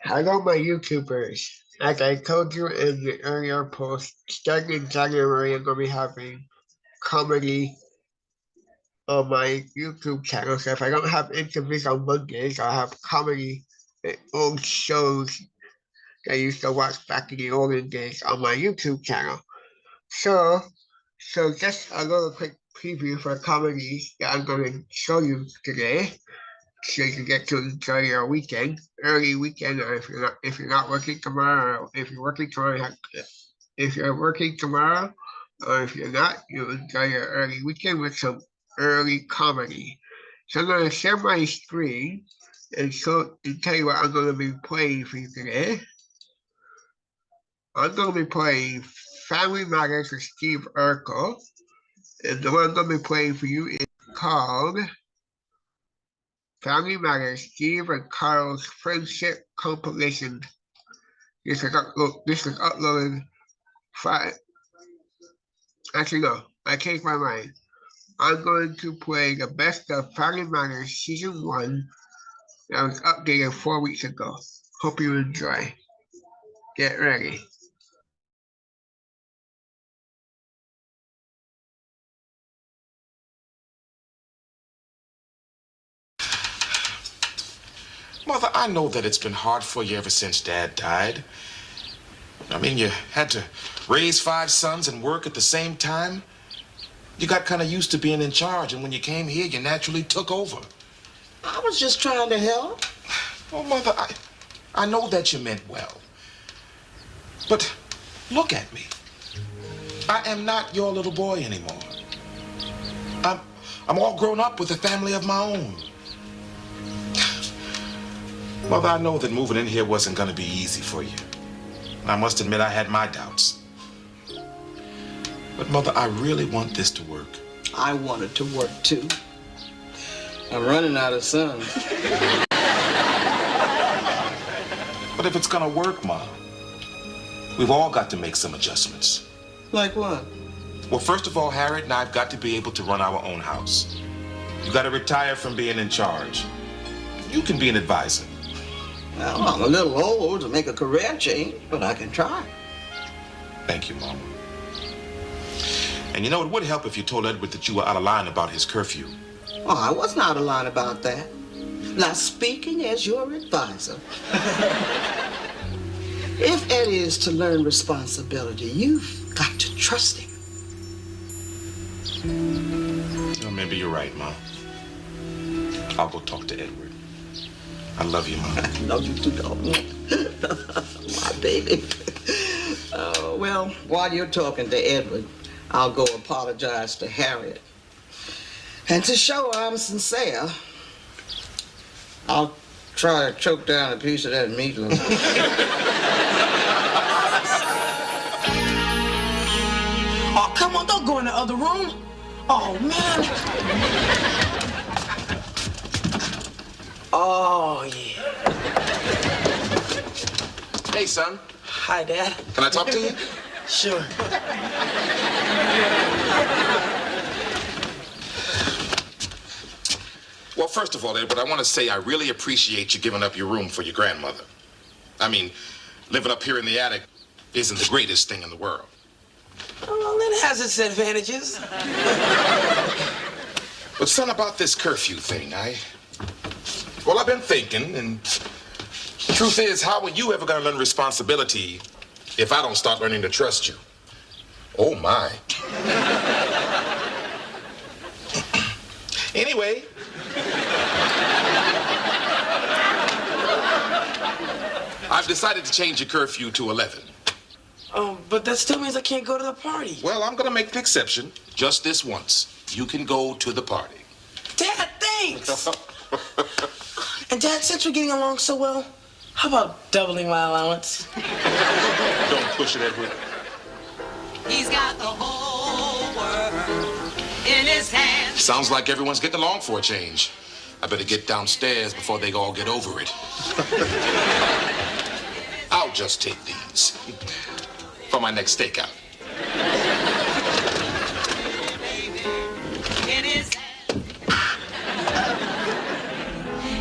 Hello, my YouTubers. As I told you in the earlier post, starting in January, I'm going to be having comedy on my YouTube channel. So if I don't have interviews on Mondays, I'll have comedy and old shows that I used to watch back in the olden days on my YouTube channel. So, so just a little quick preview for comedies that I'm going to show you today, so you can get to enjoy your weekend, early weekend, or if you're not working tomorrow, or if you're working tomorrow, if you're working tomorrow, or if you're not, you enjoy your early weekend with some early comedy. So I'm going to share my screen and tell you what I'm going to be playing for you today. I'm going to be playing Family Matters with Steve Urkel, and the one I'm going to be playing for you is called Family Matters, Steve and Carl's Friendship Compilation. This is uploaded Friday. Actually, no, I changed my mind. I'm going to play the best of Family Matters Season 1 that was updated 4 weeks ago. Hope you enjoy. Get ready. Mother, I know that it's been hard for you ever since Dad died. I mean, you had to raise 5 sons and work at the same time. You got kind of used to being in charge, and when you came here, you naturally took over. I was just trying to help. Oh, Mother, I know that you meant well. But look at me. I am not your little boy anymore. I'm all grown up with a family of my own. Mother, I know that moving in here wasn't going to be easy for you. I must admit I had my doubts. But Mother, I really want this to work. I want it to work too. I'm running out of sons. But if it's going to work, Mom, we've all got to make some adjustments. Like what? Well, first of all, Harriet and I've got to be able to run our own house. You got to retire from being in charge. You can be an advisor. Well, I'm a little old to make a career change, but I can try. Thank you, Mama. And you know, it would help if you told Edward that you were out of line about his curfew. Oh, I wasn't out of line about that. Now, speaking as your advisor, if Eddie is to learn responsibility, you've got to trust him. Well, maybe you're right, Mom. I'll go talk to Edward. I love you, Mom. I love you too, dog. My baby. Well, while you're talking to Edward, I'll go apologize to Harriet. And to show I'm sincere, I'll try to choke down a piece of that meatloaf. Oh, come on, don't go in the other room. Oh, man. Oh, yeah. Hey, son. Hi, Dad. Can I talk to you? Sure. Well, first of all, Edward, I want to say I really appreciate you giving up your room for your grandmother. I mean, living up here in the attic isn't the greatest thing in the world. Well, it has its advantages. But son, about this curfew thing, Well, I've been thinking, and the truth is, how are you ever going to learn responsibility if I don't start learning to trust you? Oh, my. Anyway. I've decided to change your curfew to 11. Oh, but that still means I can't go to the party. Well, I'm going to make an exception. Just this once. You can go to the party. Dad, thanks. And Dad, since we're getting along so well, how about doubling my allowance? Don't push it, Edward. He's got the whole world in his hands. Sounds like everyone's getting along for a change. I better get downstairs before they all get over it. I'll just take these for my next stakeout.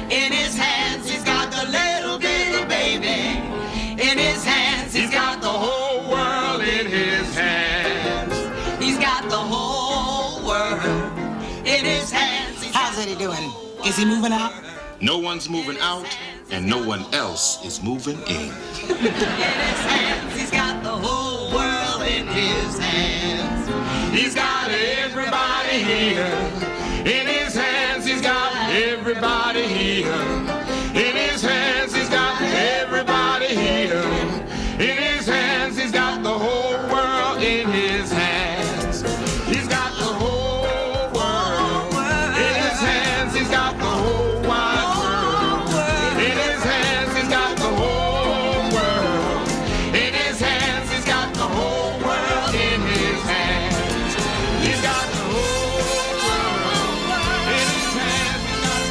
In his Eddie doing? Is he moving out? No one's moving out, and no one else is moving in. In his hands, he's got the whole world in his hands. He's got everybody here. In his hands, he's got everybody here. In his hands, he's got everybody here. In his hands, he's got the whole world in his hands. He's got the whole world. In his hands, he's got the whole wide world. In his hands, he's got the whole world. In his hands, he's got the whole world in his hands. He's got the whole world. In his hands, he's got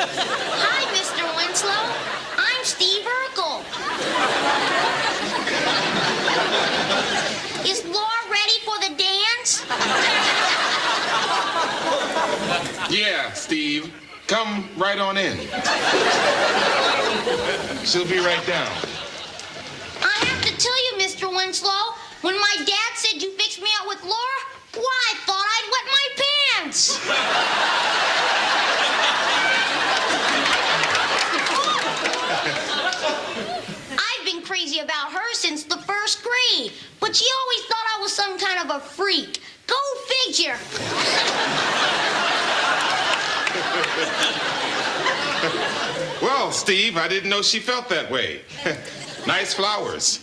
Hi, Mr. Winslow. I'm Steve Urkel. Is Laura ready for the dance? Yeah, Steve. Come right on in. She'll be right down. I have to tell you, Mr. Winslow, when my dad said you fixed me out with Laura, why, I thought I'd wet my pants. I've been crazy about her since the first grade, but she always thought I was some kind of a freak. Go figure. Well, Steve, I didn't know she felt that way. Nice flowers.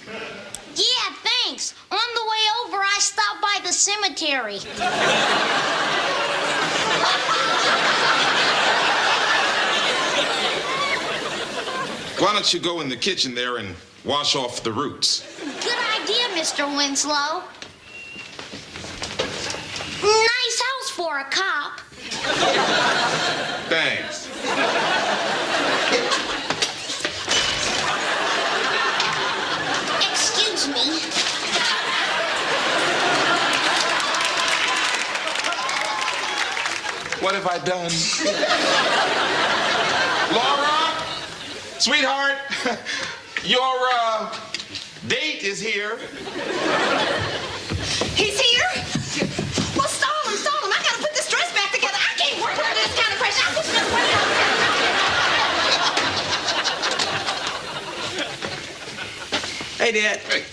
Yeah, thanks. On the way over, I stopped by the cemetery. Why don't you go in the kitchen there and wash off the roots? Good idea, Mr. Winslow. Nice house for a cop. Thanks. Excuse me. What have I done? Laura, sweetheart, your date is here. He's here? Well, stall him. I gotta put this dress back together. I can't work under this kind of pressure. I wish this way. Hey, Dad. Hey.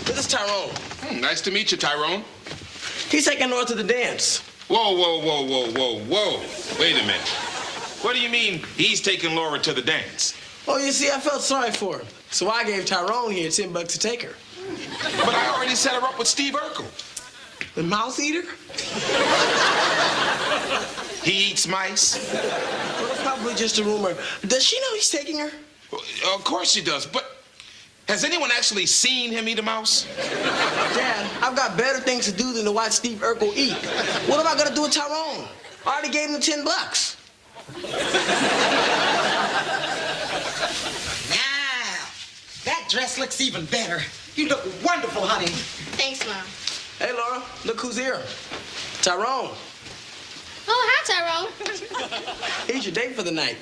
This is Tyrone. Nice to meet you, Tyrone. He's taking Laura to the dance. Whoa. Wait a minute. What do you mean he's taking Laura to the dance? Oh, you see, I felt sorry for him. So I gave Tyrone here $10 to take her. But I already set her up with Steve Urkel. The mouse eater? He eats mice. Well, it's probably just a rumor. Does she know he's taking her? Of course she does, but has anyone actually seen him eat a mouse? Dad, I've got better things to do than to watch Steve Urkel eat. What am I gonna do with Tyrone? I already gave him $10. Now, that dress looks even better. You look wonderful, honey. Thanks, Mom. Hey, Laura, look who's here. Tyrone. Oh, hi, Tyrone. He's your date for the night.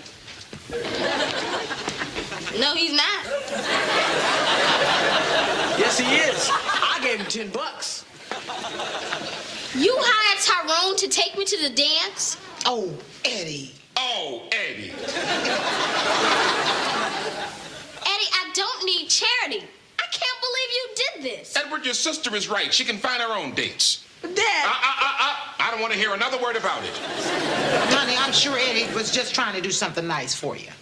No, he's not. Yes, he is. I gave him $10. You hired Tyrone to take me to the dance? Oh, Eddie. Oh, Eddie. Eddie, I don't need charity. I can't believe you did this. Edward, your sister is right. She can find her own dates. But Dad. I don't want to hear another word about it. Honey, I'm sure Eddie was just trying to do something nice for you.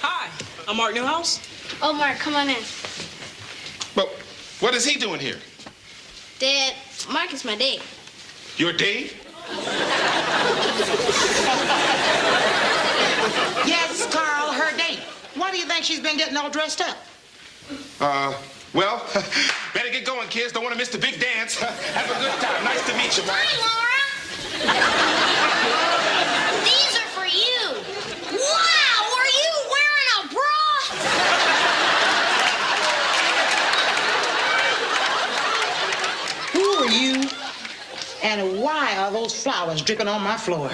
Hi, I'm Mark Newhouse. Oh, Mark, come on in. But what is he doing here? Dad, Mark is my date. Your date? Yes, Carl, her date. Why do you think she's been getting all dressed up? Well, better get going, kids. Don't want to miss the big dance. Have a good time. Nice to meet you, Mark. Hi, Laura. These are for you. flowers dripping on my floor.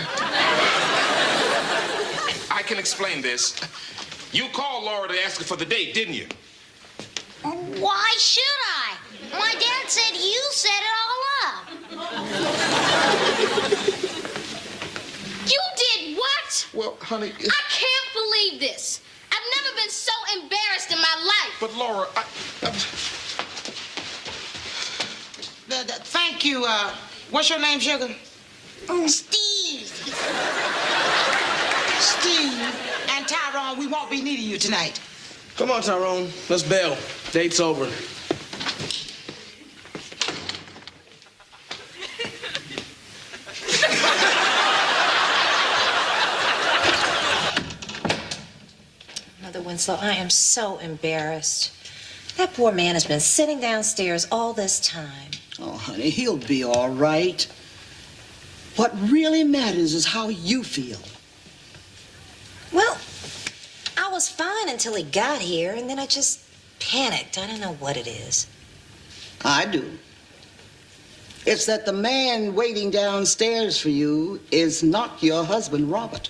I can explain this. You called Laura to ask her for the date, didn't you? Why should I? My dad said you set it all up. You did what? Well, honey... I can't believe this. I've never been so embarrassed in my life. But Laura, Thank you. What's your name, sugar? Steve. Steve and Tyrone, we won't be needing you tonight. Come on, Tyrone. Let's bail. Date's over. Mother Winslow, I am so embarrassed. That poor man has been sitting downstairs all this time. Oh, honey, he'll be all right. What really matters is how you feel. Well, I was fine until he got here, and then I just panicked. I don't know what it is. I do. It's that the man waiting downstairs for you is not your husband, Robert.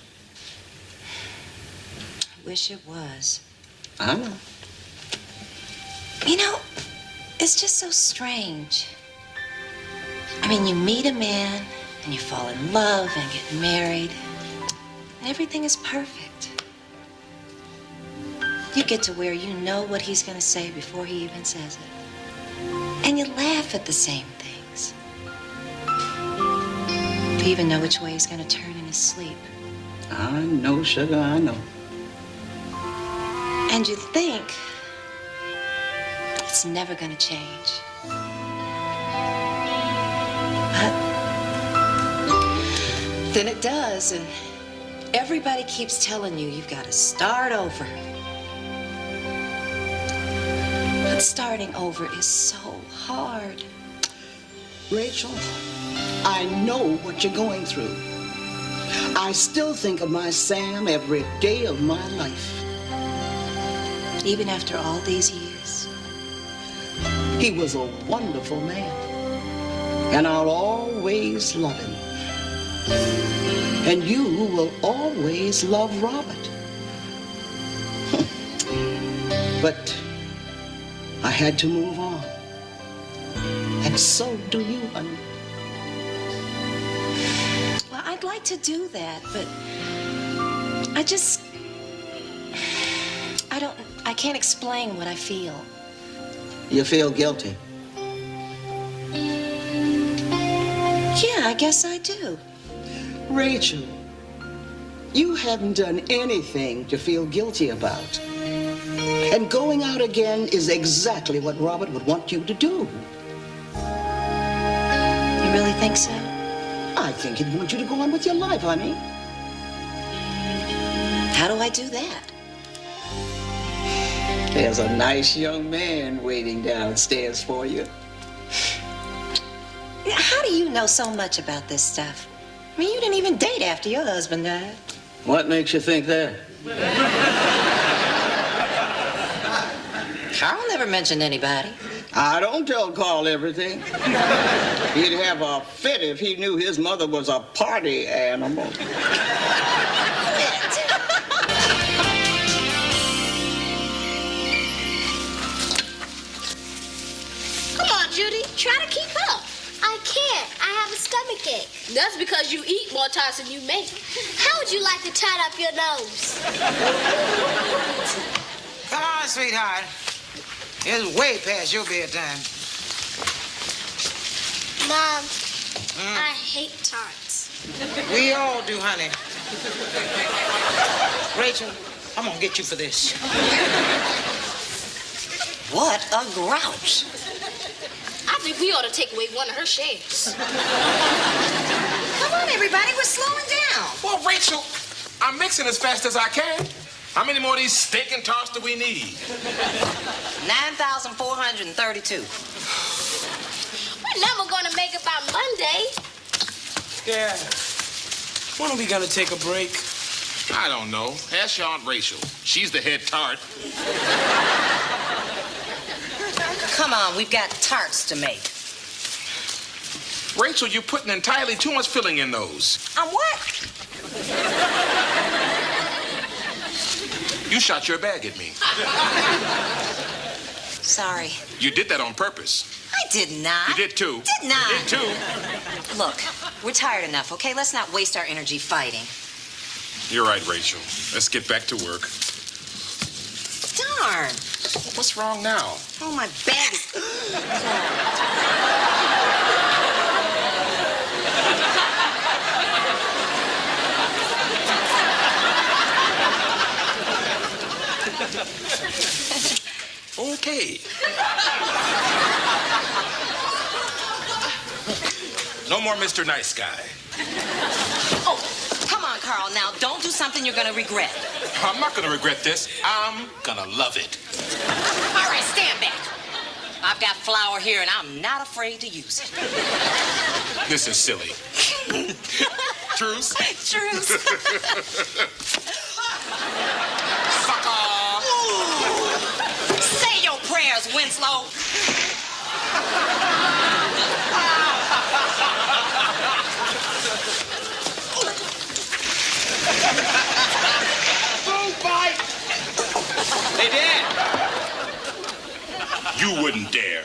I wish it was. I know. You know, it's just so strange. I mean, you meet a man, and you fall in love and get married, and everything is perfect. You get to where you know what he's going to say before he even says it. And you laugh at the same things. You even know which way he's going to turn in his sleep. I know, sugar, I know. And you think it's never going to change. But then it does, and everybody keeps telling you you've got to start over. But starting over is so hard. Rachel, I know what you're going through. I still think of my Sam every day of my life. Even after all these years. He was a wonderful man, and I'll always love him. And you will always love Robert. But I had to move on. And so do you, honey. Well, I'd like to do that, but I can't explain what I feel. You feel guilty? Yeah, I guess I do. Rachel, you haven't done anything to feel guilty about. And going out again is exactly what Robert would want you to do. You really think so? I think he'd want you to go on with your life, honey. How do I do that? There's a nice young man waiting downstairs for you. How do you know so much about this stuff? I mean, you didn't even date after your husband died. What makes you think that? Carl never mentioned anybody. I don't tell Carl everything. He'd have a fit if he knew his mother was a party animal. Come on, Judy. Try to keep up. I can't. I have a stomachache. That's because you eat more times than you make. How would you like to tie up your nose? Come on, sweetheart. It's way past your bedtime. Mom, I hate tarts. We all do, honey. Rachel, I'm gonna get you for this. What a grouch. I think we ought to take away one of her shares. Come on, everybody, we're slowing down. Well, Rachel, I'm mixing as fast as I can. How many more of these stinking tarts do we need? 9,432. We're never going to make it by Monday. Yeah. When are we gonna take a break? I don't know. Ask your Aunt Rachel. She's the head tart. Come on, we've got tarts to make. Rachel, you're putting entirely too much filling in those. I'm what? You shot your bag at me. Sorry. You did that on purpose. I did not. You did too. Did not. You did too. Look, we're tired enough, okay? Let's not waste our energy fighting. You're right, Rachel. Let's get back to work. Darn. What's wrong now? Oh, my bag is... Okay. No more Mr. Nice Guy. Oh, come on, Carl. Now, don't do something you're going to regret. I'm not going to regret this. I'm going to love it. All right, stand back. I've got flour here, and I'm not afraid to use it. This is silly. Truce? Truce. Sucker! Say your prayers, Winslow. Hey, Dad! You wouldn't dare.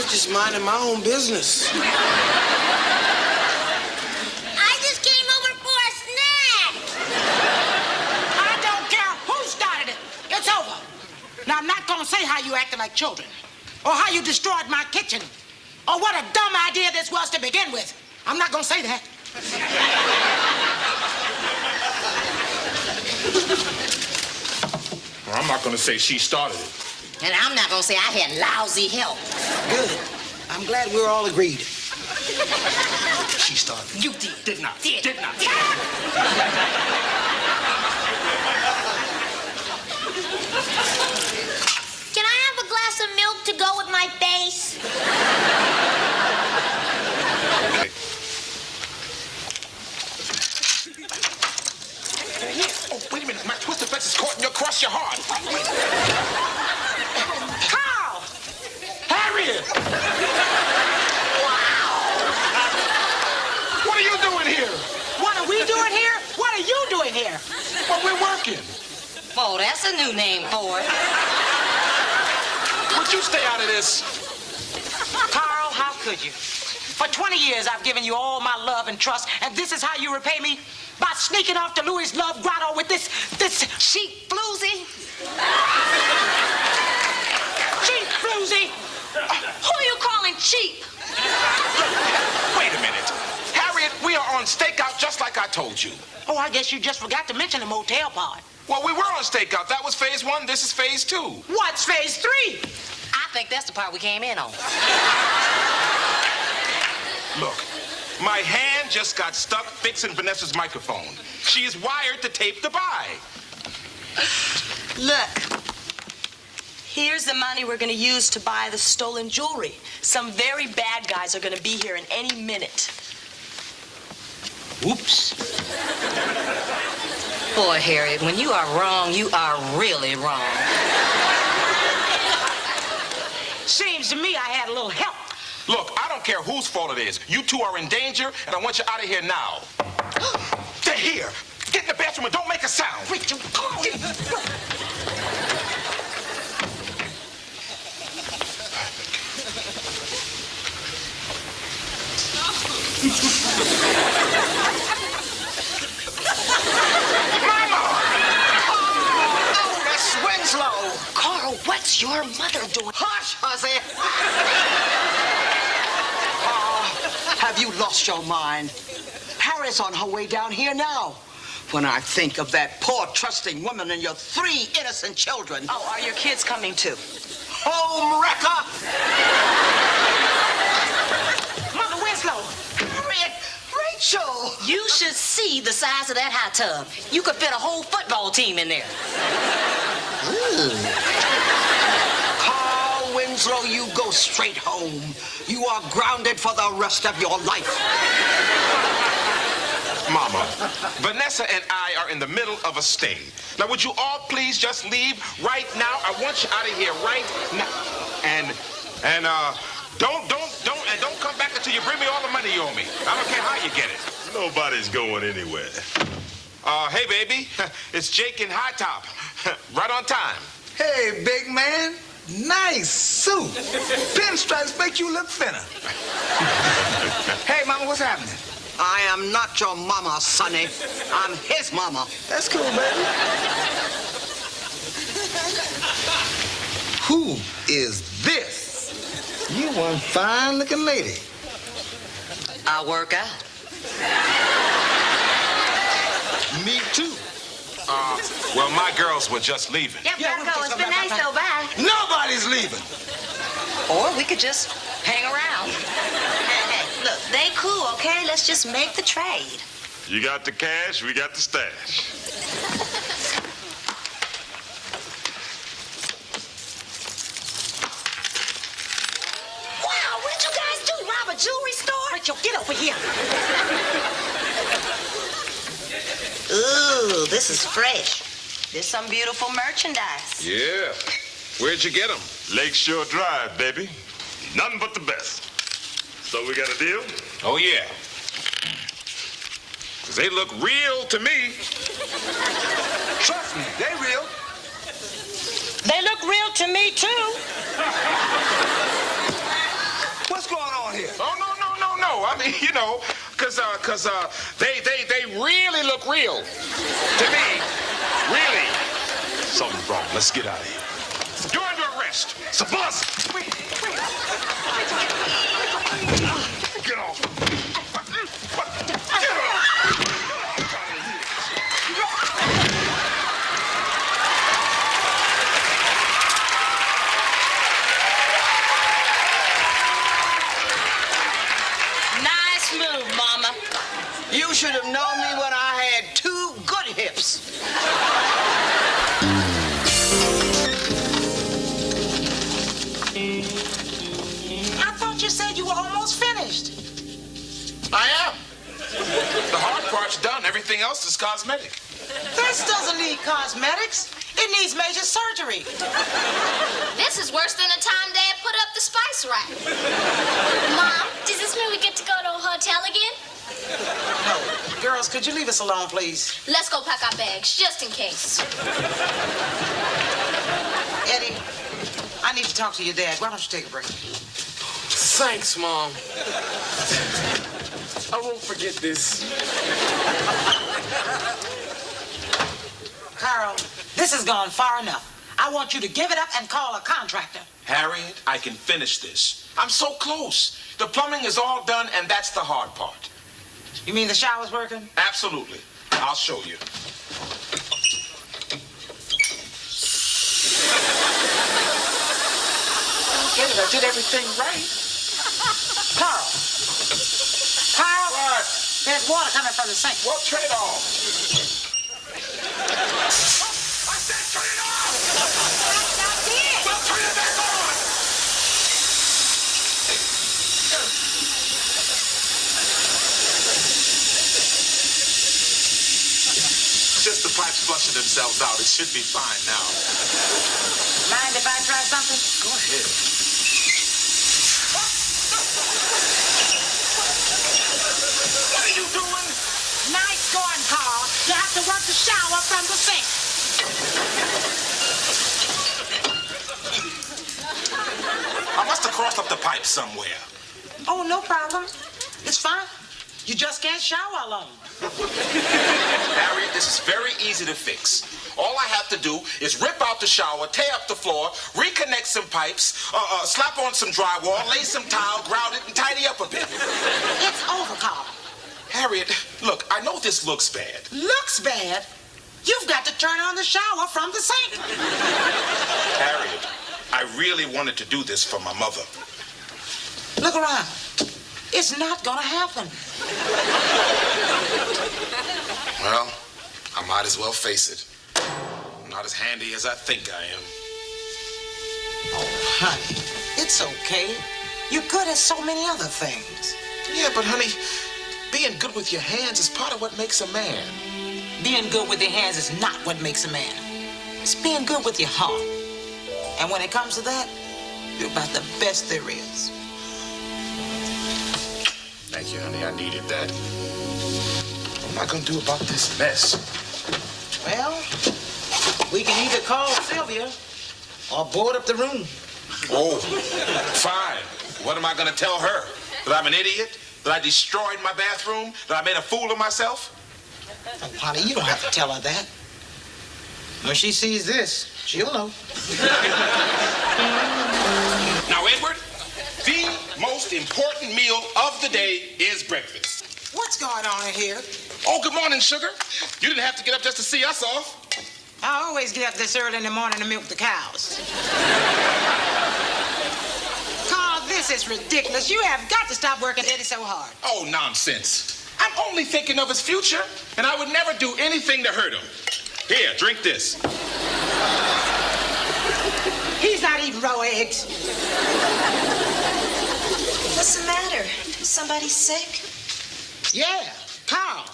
Just minding my own business. I just came over for a snack. I don't care who started it. It's over. Now, I'm not going to say how you acted like children, or how you destroyed my kitchen, or what a dumb idea this was to begin with. I'm not going to say that. Well, I'm not going to say she started it. And I'm not going to say I had lousy help. Good. I'm glad we're all agreed. She started. You did. Did not. Did. Did not. Did. Can I have a glass of milk to go with my face? Oh, wait a minute. My twisted fence is caught in your crush your heart. Carl! Harriet! What are you doing here? What are we doing here? What are you doing here? Well, we're working. Oh, that's a new name for it. Would you stay out of this? Carl, how could you? For 20 years, I've given you all my love and trust, and this is how you repay me? By sneaking off to Louis' love grotto with this Cheap floozy. cheap floozy. Who are you calling cheap? Wait a minute. Harriet, we are on stakeout just like I told you. Oh, I guess you just forgot to mention the motel part. Well, we were on stakeout. That was phase 1. This is phase 2. What's phase 3? I think that's the part we came in on. Look, my hand just got stuck fixing Vanessa's microphone. She is wired to tape the buy. Look, here's the money we're going to use to buy the stolen jewelry. Some very bad guys are going to be here in any minute. Oops. Boy, Harriet, when you are wrong, you are really wrong. Seems to me I had a little help. Look, I don't care whose fault it is. You two are in danger, and I want you out of here now. They're here. Get in the bathroom and don't make a sound. Wait, Oh, that's Winslow. Carl, what's your mother doing? Hush, hussy. Have you lost your mind? Harriet's on her way down here now. When I think of that poor, trusting woman and your 3 innocent children. Oh, are your kids coming too? Home wrecker! Mother Winslow. Harriet, Rachel! You should see the size of that hot tub. You could fit a whole football team in there. Carl Winslow, you go straight home. You are grounded for the rest of your life. Mama, Vanessa and I are in the middle of a sting. Now, would you all please just leave right now? I want you out of here right now. And don't come back until you bring me all the money you owe me. I don't care how you get it. Nobody's going anywhere. Hey, baby, it's Jake in High Top. Right on time. Hey, big man. Nice suit. Pinstripes make you look thinner. Hey, mama, what's happening? I am not your mama, Sonny. I'm his mama. That's cool, baby. Who is this? You one fine-looking lady. I work out. Me too. Well, my girls were just leaving. Yep, gotta go. It's been nice, though. Bye. Nobody's leaving. Or we could just hang around. Hey, look, they cool, okay? Let's just make the trade. You got the cash, we got the stash. Wow, what did you guys do? Rob a jewelry store? Rachel, get over here. Ooh, this is fresh. There's some beautiful merchandise. Yeah. Where'd you get them? Lakeshore Drive, baby. Nothing but the best. So we got a deal? Oh, yeah. 'Cause they look real to me. Trust me, they real. They look real to me, too. What's going on here? Oh, no. I mean, you know, cause they really look real to me. Really. Something's wrong. Let's get out of here. You're under arrest. It's a bus! Get off. Nice move, Mama. You should have known me when I had 2 good hips. I thought you said you were almost finished. I am. The hard part's done. Everything else is cosmetic. This doesn't need cosmetics. It needs major surgery. This is worse than the time Dad put up the spice rack. Mom, does this mean we get to go to a hotel again? No. Girls, could you leave us alone, please? Let's go pack our bags, just in case. Eddie, I need to talk to your dad. Why don't you take a break? Thanks, Mom. I won't forget this. Carl, this has gone far enough. I want you to give it up and call a contractor. Harriet, I can finish this. I'm so close. The plumbing is all done, and that's the hard part. You mean the shower's working? Absolutely. I'll show you. Get it, I did everything right. Carl. What? There's water coming from the sink. Well, turn it off. I said turn it off! Well, turn it back on! Just the pipes flushing themselves out. It should be fine now. Mind if I try something? Go ahead. What are you doing? Nice going, Carl. You have to work the shower from the sink. I must have crossed up the pipe somewhere. Oh, no problem. It's fine. You just can't shower alone. Harriet, this is very easy to fix. All I have to do is rip out the shower, tear up the floor, reconnect some pipes, slap on some drywall, lay some tile, grout it, and tidy up a bit. It's over, Carl. Harriet, look, I know this looks bad. Looks bad? You've got to turn on the shower from the sink. Harriet, I really wanted to do this for my mother. Look around. It's not gonna happen. Well, I might as well face it. I'm not as handy as I think I am. Oh, honey, it's okay. You're good at so many other things. Yeah, but honey, being good with your hands is part of what makes a man. Being good with your hands is not what makes a man. It's being good with your heart. And when it comes to that, you're about the best there is. Thank you, honey. I needed that. What am I gonna do about this mess? Well, we can either call Sylvia or board up the room. Oh, fine. What am I gonna tell her? That I'm an idiot? That I destroyed my bathroom? That I made a fool of myself? Oh, honey, you don't have to tell her that. When she sees this, she'll know. Now, Edward, the most important meal of the day is breakfast. What's going on in here? Oh, good morning, sugar. You didn't have to get up just to see us off. I always get up this early in the morning to milk the cows. Carl, this is ridiculous. You have got to stop working Eddie so hard. Oh, nonsense. I'm only thinking of his future, and I would never do anything to hurt him. Here, drink this. He's not eating raw eggs. What's the matter? Somebody sick? Yeah, Carl.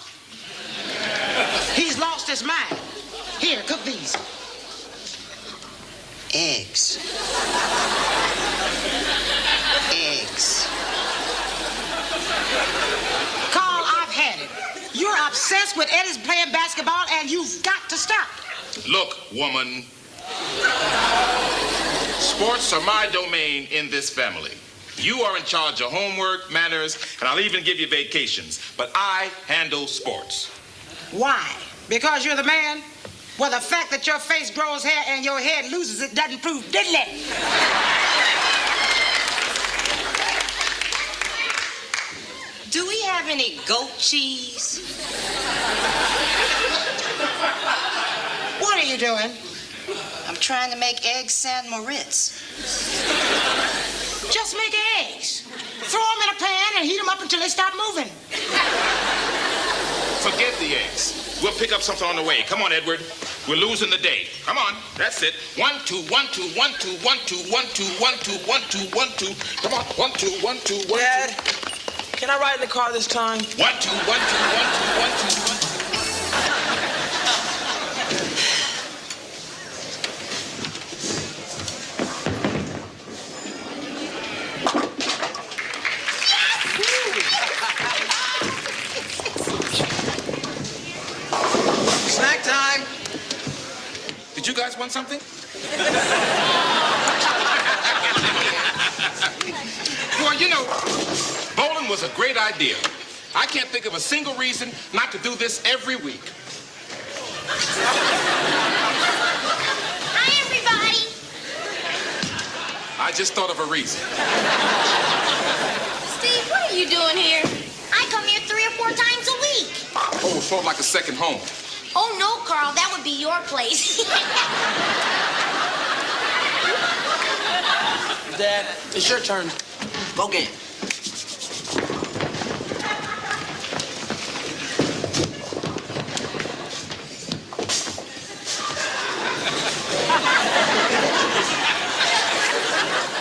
He's lost his mind. Here, cook these. Eggs. Eggs. Carl, I've had it. You're obsessed with Eddie's playing basketball, and you've got to stop. Look, woman. Sports are my domain in this family. You are in charge of homework, manners, and I'll even give you vacations. But I handle sports. Why? Because you're the man? Well, the fact that your face grows hair and your head loses it doesn't prove diddly. Do we have any goat cheese? What are you doing? I'm trying to make eggs San Moritz. Just make eggs. Throw them in a pan and heat them up until they stop moving. Forget the eggs. We'll pick up something on the way. Come on, Edward. We're losing the day. Come on. That's it. 1, 2, 1, 2, 1, 2, 1, 2, 1, 2, 1, 2, 1, 2, 1, 2. Come on. 1, 2, 1, 2, 1, 2. Dad, can I ride in the car this time? 1, 2, 1, 2, 1, 2, 1, 2, 1, 2. Snack time. Did you guys want something? Well, you know, bowling was a great idea. I can't think of a single reason not to do this every week. Hi, everybody. I just thought of a reason. Steve, what are you doing here? I come here 3 or 4 times a week. Oh, sort of like a second home. Oh, no, Carl, that would be your place. Dad, it's your turn. Go get it.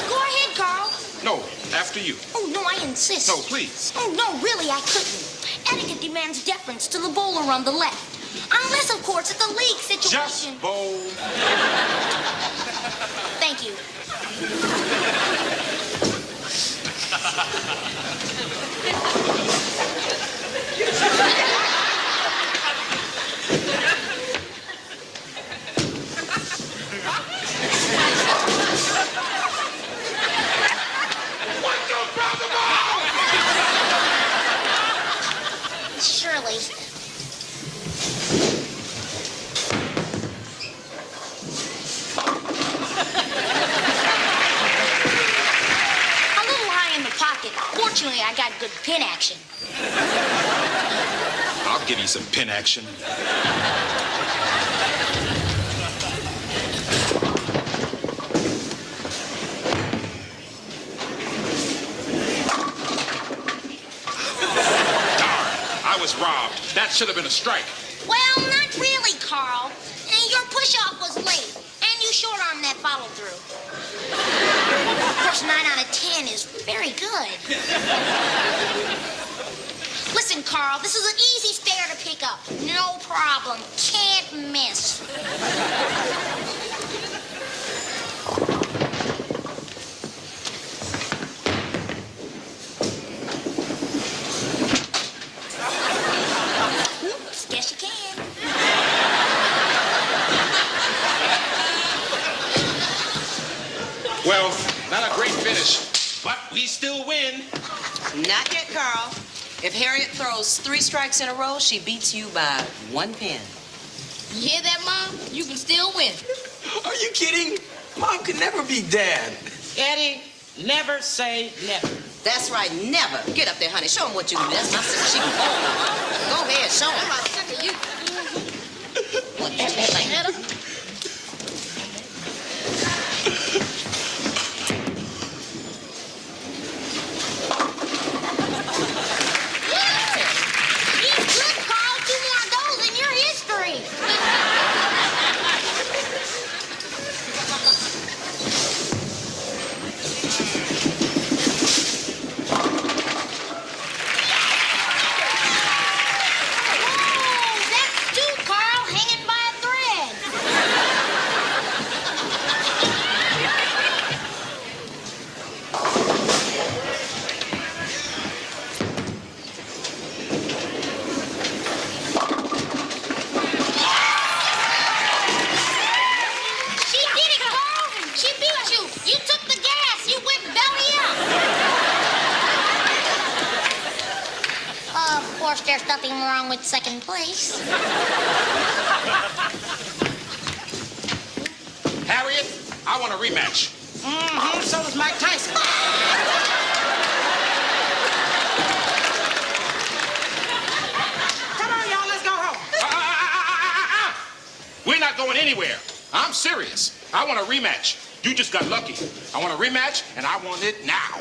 Go ahead, Carl. No, after you. Oh, no, I insist. No, please. Oh, no, really, I couldn't. Etiquette demands deference to the bowler on the left. Unless, of course, it's a league situation. Just bowl. Thank you. I got good pin action. I'll give you some pin action. I was robbed. That should have been a strike. Well, not really, Carl. Your push-off was late, and you short-armed that follow-through. Of course, 9 out of 10 is very good. Listen, Carl, this is an easy stare to pick up. No problem. Can't miss. Guess you can. Well, not a great finish, but we still win. Not yet, Carl. If Harriet throws 3 strikes in a row, she beats you by 1 pin. You hear that, Mom? You can still win. Are you kidding? Mom could never be Dad. Eddie, never say never. That's right, never. Get up there, honey. Show him what you missed. My sister, she can hold him. Go ahead, show him. What did you say? There's nothing wrong with second place. Harriet, I want a rematch. Mm-hmm, so does Mike Tyson. Come on, y'all, let's go home. We're not going anywhere. I'm serious. I want a rematch. You just got lucky. I want a rematch, and I want it now.